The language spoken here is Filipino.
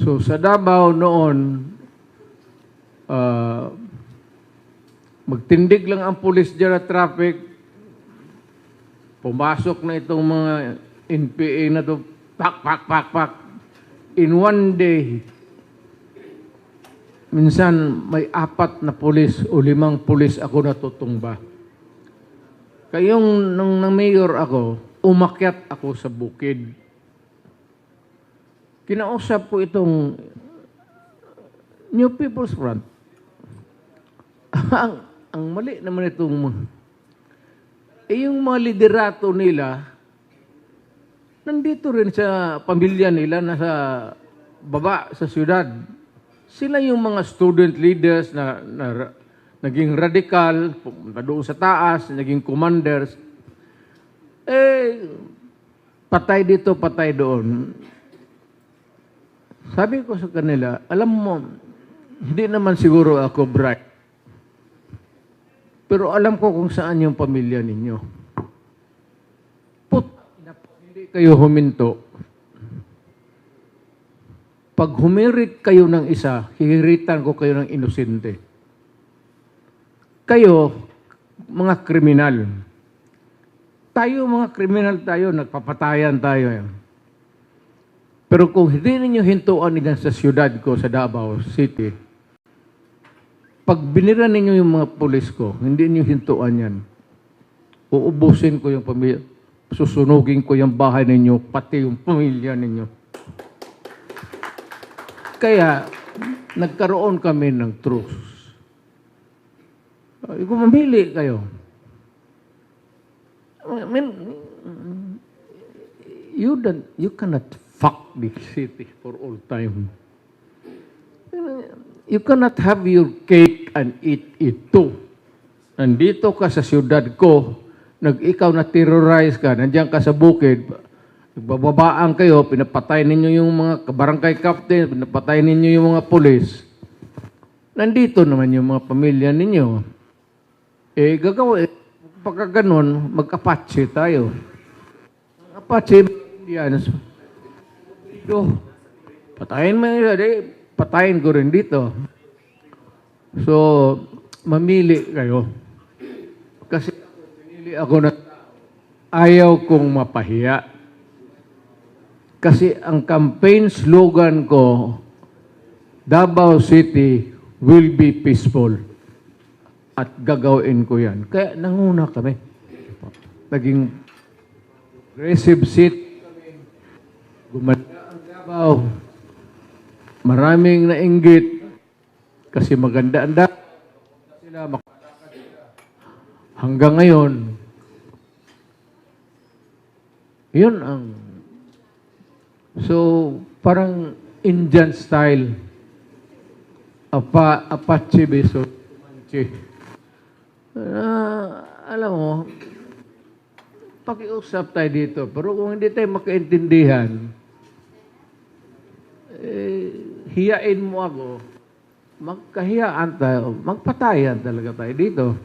So sa Davao noon, ah, magtindig lang ang pulis dyan at traffic, pumasok na itong mga NPA na to, pak, pak, pak, pak. In one day, minsan may 4 na pulis o 5 pulis ako natutumba. Kayong nung mayor ako, umakyat ako sa bukid. Kinausap ko itong New People's Front. ang mali naman itong yung mga liderato nila, nandito rin sa pamilya nila, nasa baba sa syudad. Sila yung mga student leaders na naging radical, pumunta doon sa taas, naging commanders. Patay dito, patay doon. Sabi ko sa kanila, alam mo, hindi naman siguro ako bright. Pero alam ko kung saan yung pamilya ninyo. Hindi kayo huminto. Pag humirit kayo ng isa, hihiritan ko kayo ng inosente. Kayo, mga kriminal. Tayo, mga kriminal tayo, nagpapatayan tayo. Pero kung hindi ninyo hintuan nila sa siyudad ko, sa Davao City, pag binira ninyo yung mga pulis ko, hindi ninyo hintuan yan. Uubusin ko yung pamilya. Susunugin ko yung bahay ninyo, pati yung pamilya ninyo. Kaya, nagkaroon kami ng truce. Kung mamili kayo, I mean, you cannot fuck the city for all time. You cannot have your cake and eat it too. Nandito ka sa siyudad ko, ikaw na terrorize ka, nandiyan ka sa bukid, nagbababaan kayo, pinapatay ninyo yung mga barangay captain, pinapatay ninyo yung mga pulis. Nandito naman yung mga pamilya ninyo. Pagka ganun, mag-Apache tayo. Apache, Indians, patayin mo yun, patayin ko rin dito. So, mamili kayo. Kasi pinili ako na ayaw kong mapahiya. Kasi ang campaign slogan ko, Davao City will be peaceful. At gagawin ko yan. Kaya nanguna kami. Naging aggressive city kami. Gumanda ang Davao. Maraming nainggit kasi maganda ang Davao. Hanggang ngayon, yun ang parang Indian style. Apache beso. Alam mo, pakiusap tayo dito. Pero kung hindi tayo makaintindihan, hiyain mo ako, magkahiyaan tayo, magpatayan talaga tayo dito.